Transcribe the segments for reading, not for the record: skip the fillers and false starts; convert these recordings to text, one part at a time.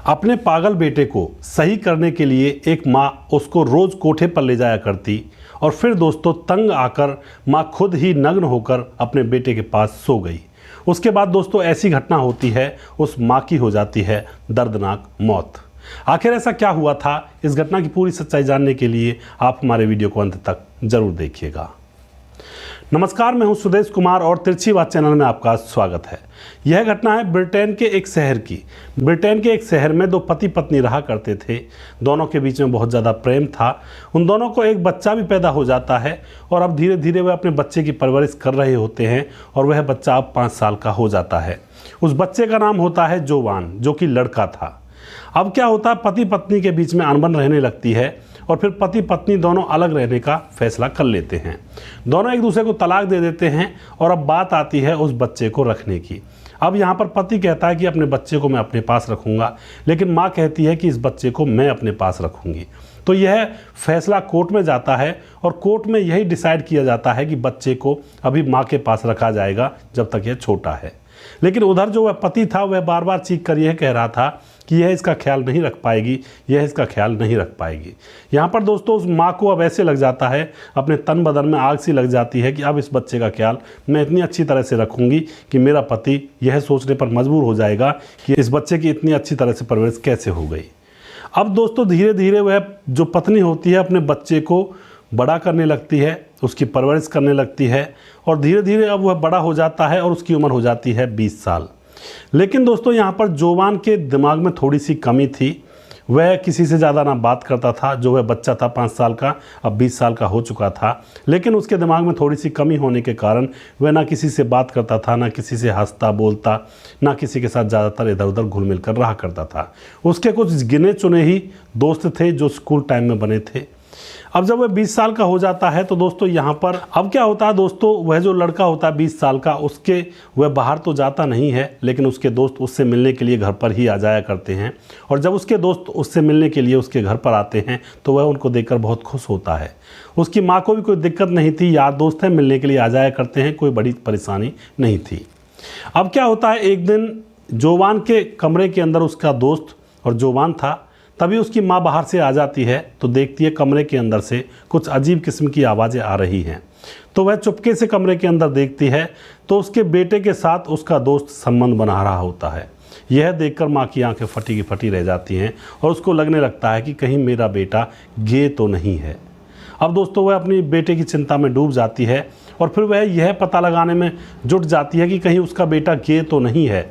अपने पागल बेटे को सही करने के लिए एक माँ उसको रोज़ कोठे पर ले जाया करती और फिर दोस्तों तंग आकर माँ खुद ही नग्न होकर अपने बेटे के पास सो गई। उसके बाद दोस्तों ऐसी घटना होती है, उस माँ की हो जाती है दर्दनाक मौत। आखिर ऐसा क्या हुआ था, इस घटना की पूरी सच्चाई जानने के लिए आप हमारे वीडियो को अंत तक जरूर देखिएगा। नमस्कार, मैं हूं सुदेश कुमार और तिरछी बात चैनल में आपका स्वागत है। यह घटना है ब्रिटेन के एक शहर की। ब्रिटेन के एक शहर में दो पति पत्नी रहा करते थे। दोनों के बीच में बहुत ज़्यादा प्रेम था। उन दोनों को एक बच्चा भी पैदा हो जाता है और अब धीरे धीरे वह अपने बच्चे की परवरिश कर रहे होते हैं और वह बच्चा अब 5 साल का हो जाता है। उस बच्चे का नाम होता है जोवान, जो कि लड़का था। अब क्या होता है, पति पत्नी के बीच में अनबन रहने लगती है और फिर पति पत्नी दोनों अलग रहने का फैसला कर लेते हैं। दोनों एक दूसरे को तलाक दे देते हैं और अब बात आती है उस बच्चे को रखने की। अब यहाँ पर पति कहता है कि अपने बच्चे को मैं अपने पास रखूँगा, लेकिन माँ कहती है कि इस बच्चे को मैं अपने पास रखूँगी। तो यह फैसला कोर्ट में जाता है और कोर्ट में यही डिसाइड किया जाता है कि बच्चे को अभी माँ के पास रखा जाएगा जब तक यह छोटा है। लेकिन उधर जो वह पति था वह बार बार चीख कर यह कह रहा था कि यह इसका ख्याल नहीं रख पाएगी, यह इसका ख्याल नहीं रख पाएगी। यहाँ पर दोस्तों उस माँ को अब ऐसे लग जाता है, अपने तन बदन में आग सी लग जाती है कि अब इस बच्चे का ख्याल मैं इतनी अच्छी तरह से रखूँगी कि मेरा पति यह सोचने पर मजबूर हो जाएगा कि इस बच्चे की इतनी अच्छी तरह से परवरिश कैसे हो गई। अब दोस्तों धीरे धीरे वह जो पत्नी होती है अपने बच्चे को बड़ा करने लगती है, उसकी परवरिश करने लगती है और धीरे धीरे अब वह बड़ा हो जाता है और उसकी उम्र हो जाती है 20 साल। लेकिन दोस्तों यहाँ पर जोवान के दिमाग में थोड़ी सी कमी थी। वह किसी से ज़्यादा ना बात करता था। जो वह बच्चा था 5 साल का, अब 20 साल का हो चुका था, लेकिन उसके दिमाग में थोड़ी सी कमी होने के कारण वह ना किसी से बात करता था, ना किसी से हंसता बोलता, ना किसी के साथ ज़्यादातर इधर उधर घुल मिल कर रहा करता था। उसके कुछ गिने चुने ही दोस्त थे जो स्कूल टाइम में बने थे। अब जब वह 20 साल का हो जाता है तो दोस्तों यहाँ पर अब क्या होता है, दोस्तों वह जो लड़का होता है 20 साल का, उसके वह बाहर तो जाता नहीं है, लेकिन उसके दोस्त उससे मिलने के लिए घर पर ही आ जाया करते हैं। और जब उसके दोस्त उससे मिलने के लिए उसके घर पर आते हैं तो वह उनको देखकर बहुत खुश होता है। उसकी माँ को भी कोई दिक्कत नहीं थी, यार दोस्त हैं, मिलने के लिए आ जाया करते हैं, कोई बड़ी परेशानी नहीं थी। अब क्या होता है, एक दिन जोवान के कमरे के अंदर उसका दोस्त और जोवान था, तभी उसकी माँ बाहर से आ जाती है तो देखती है कमरे के अंदर से कुछ अजीब किस्म की आवाज़ें आ रही हैं। तो वह चुपके से कमरे के अंदर देखती है तो उसके बेटे के साथ उसका दोस्त संबंध बना रहा होता है। यह देखकर माँ की आंखें फटी की फटी रह जाती हैं और उसको लगने लगता है कि कहीं मेरा बेटा गे तो नहीं है। अब दोस्तों वह अपनी बेटे की चिंता में डूब जाती है और फिर वह यह पता लगाने में जुट जाती है कि कहीं उसका बेटा गे तो नहीं है।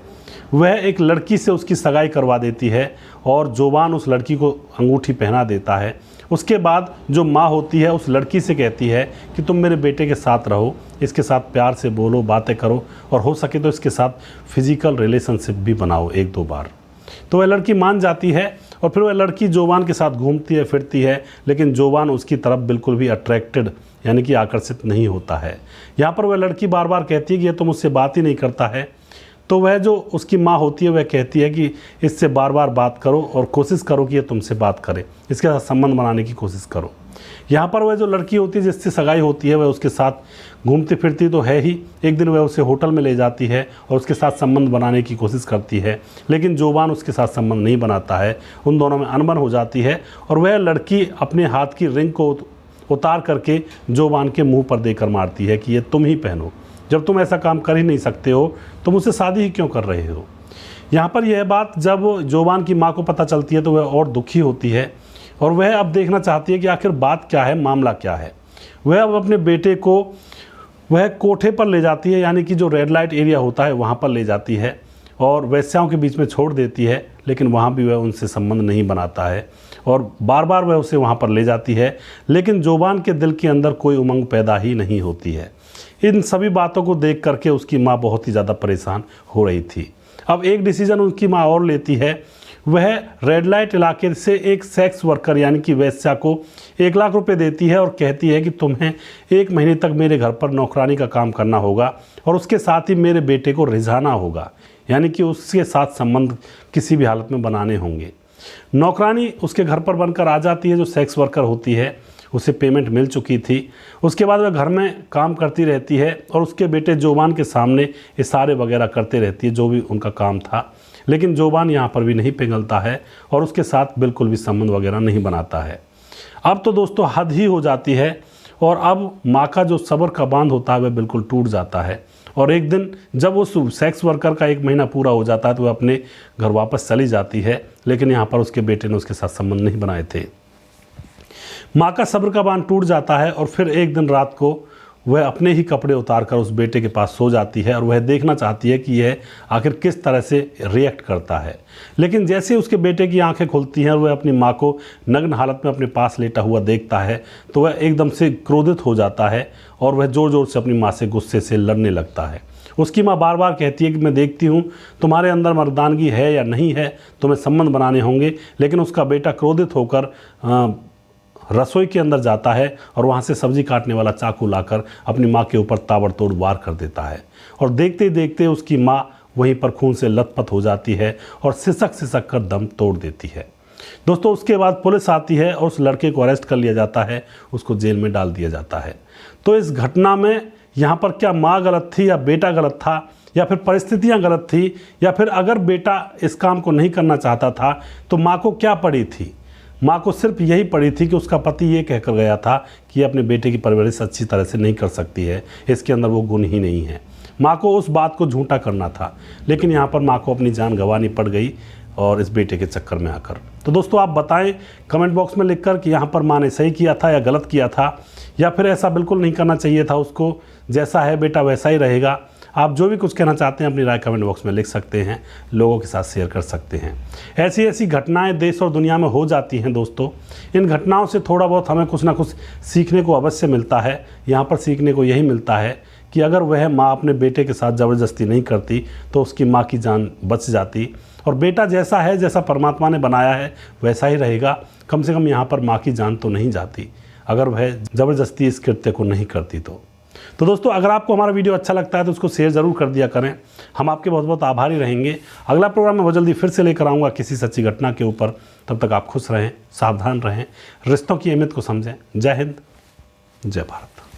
वह एक लड़की से उसकी सगाई करवा देती है और जोवान उस लड़की को अंगूठी पहना देता है। उसके बाद जो माँ होती है उस लड़की से कहती है कि तुम मेरे बेटे के साथ रहो, इसके साथ प्यार से बोलो, बातें करो और हो सके तो इसके साथ फिजिकल रिलेशनशिप भी बनाओ 1-2 बार। तो वह लड़की मान जाती है और फिर वह लड़की जोवान के साथ घूमती है फिरती है, लेकिन जोवान उसकी तरफ बिल्कुल भी अट्रैक्टेड यानी कि आकर्षित नहीं होता है। यहाँ पर वह लड़की बार बार कहती है कि यह तो मुझसे बात ही नहीं करता है। तो वह जो उसकी माँ होती है वह कहती है कि इससे बार बार बात करो और कोशिश करो कि ये तुमसे बात करे, इसके साथ संबंध बनाने की कोशिश करो। यहाँ पर वह जो लड़की होती है जिससे सगाई होती है वह उसके साथ घूमती फिरती तो है ही। एक दिन वह उसे होटल में ले जाती है और उसके साथ संबंध बनाने की कोशिश करती है, लेकिन जोवान उसके साथ संबंध नहीं बनाता है। उन दोनों में अनबन हो जाती है और वह लड़की अपने हाथ की रिंग को उतार करके जोवान के मुँह पर देकर मारती है कि ये तुम ही पहनो, जब तुम ऐसा काम कर ही नहीं सकते हो तो मुझसे शादी ही क्यों कर रहे हो। यहाँ पर यह बात जब जोवान की माँ को पता चलती है तो वह और दुखी होती है और वह अब देखना चाहती है कि आखिर बात क्या है, मामला क्या है। वह अब अपने बेटे को वह कोठे पर ले जाती है, यानी कि जो रेड लाइट एरिया होता है वहाँ पर ले जाती है और वेश्याओं के बीच में छोड़ देती है, लेकिन वहाँ भी वह उनसे संबंध नहीं बनाता है और बार बार वह उसे वहाँ पर ले जाती है, लेकिन जोवान के दिल के अंदर कोई उमंग पैदा ही नहीं होती है। इन सभी बातों को देख करके उसकी माँ बहुत ही ज़्यादा परेशान हो रही थी। अब एक डिसीजन उसकी माँ और लेती है। वह रेड लाइट इलाके से एक सेक्स वर्कर यानी कि वेश्या को 1 लाख रुपए देती है और कहती है कि तुम्हें 1 महीने तक मेरे घर पर नौकरानी का काम करना होगा और उसके साथ ही मेरे बेटे को रिझाना होगा, यानी कि उसके साथ संबंध किसी भी हालत में बनाने होंगे। नौकरानी उसके घर पर बनकर आ जाती है, जो सेक्स वर्कर होती है। उसे पेमेंट मिल चुकी थी। उसके बाद वह घर में काम करती रहती है और उसके बेटे जोवान के सामने इशारे वगैरह करते रहती है, जो भी उनका काम था। लेकिन जोबान यहाँ पर भी नहीं पिघलता है और उसके साथ बिल्कुल भी संबंध वगैरह नहीं बनाता है। अब तो दोस्तों हद ही हो जाती है और अब माँ का जो सब्र का बांध होता है वह बिल्कुल टूट जाता है। और एक दिन जब उस सेक्स वर्कर का 1 महीना पूरा हो जाता है तो वह अपने घर वापस चली जाती है, लेकिन यहाँ पर उसके बेटे ने उसके साथ संबंध नहीं बनाए थे। माँ का सब्र का बांध टूट जाता है और फिर एक दिन रात को वह अपने ही कपड़े उतारकर उस बेटे के पास सो जाती है और वह देखना चाहती है कि यह आखिर किस तरह से रिएक्ट करता है। लेकिन जैसे उसके बेटे की आंखें खुलती हैं और वह अपनी माँ को नग्न हालत में अपने पास लेटा हुआ देखता है तो वह एकदम से क्रोधित हो जाता है और वह ज़ोर ज़ोर से अपनी माँ से गुस्से से लड़ने लगता है। उसकी माँ बार बार कहती है कि मैं देखती हूँ तुम्हारे अंदर मर्दानगी है या नहीं है, तुम्हें संबंध बनाने होंगे। लेकिन उसका बेटा क्रोधित होकर रसोई के अंदर जाता है और वहाँ से सब्जी काटने वाला चाकू लाकर अपनी माँ के ऊपर ताबड़तोड़ वार कर देता है और देखते देखते उसकी माँ वहीं पर खून से लथपथ हो जाती है और सिसक कर दम तोड़ देती है। दोस्तों उसके बाद पुलिस आती है और उस लड़के को अरेस्ट कर लिया जाता है, उसको जेल में डाल दिया जाता है। तो इस घटना में यहाँ पर क्या माँ गलत थी या बेटा गलत था या फिर परिस्थितियाँ गलत थी या फिर अगर बेटा इस काम को नहीं करना चाहता था तो माँ को क्या पड़ी थी? माँ को सिर्फ यही पड़ी थी कि उसका पति ये कहकर गया था कि अपने बेटे की परवरिश अच्छी तरह से नहीं कर सकती है, इसके अंदर वो गुण ही नहीं है। माँ को उस बात को झूठा करना था, लेकिन यहाँ पर माँ को अपनी जान गंवानी पड़ गई और इस बेटे के चक्कर में आकर। तो दोस्तों आप बताएं कमेंट बॉक्स में लिखकर कि यहाँ पर माँ ने सही किया था या गलत किया था, या फिर ऐसा बिल्कुल नहीं करना चाहिए था उसको, जैसा है बेटा वैसा ही रहेगा। आप जो भी कुछ कहना चाहते हैं अपनी राय कमेंट बॉक्स में लिख सकते हैं, लोगों के साथ शेयर कर सकते हैं। ऐसी ऐसी घटनाएं देश और दुनिया में हो जाती हैं दोस्तों। इन घटनाओं से थोड़ा बहुत हमें कुछ ना कुछ सीखने को अवश्य मिलता है। यहाँ पर सीखने को यही मिलता है कि अगर वह माँ अपने बेटे के साथ ज़बरदस्ती नहीं करती तो उसकी माँ की जान बच जाती और बेटा जैसा है, जैसा परमात्मा ने बनाया है वैसा ही रहेगा। कम से कम यहाँ पर माँ की जान तो नहीं जाती अगर वह ज़बरदस्ती इस कृत्य को नहीं करती तो दोस्तों अगर आपको हमारा वीडियो अच्छा लगता है तो उसको शेयर ज़रूर कर दिया करें। हम आपके बहुत बहुत आभारी रहेंगे। अगला प्रोग्राम मैं बहुत जल्दी फिर से लेकर आऊँगा किसी सच्ची घटना के ऊपर। तब तक आप खुश रहें, सावधान रहें, रिश्तों की अहमियत को समझें। जय हिंद, जय भारत।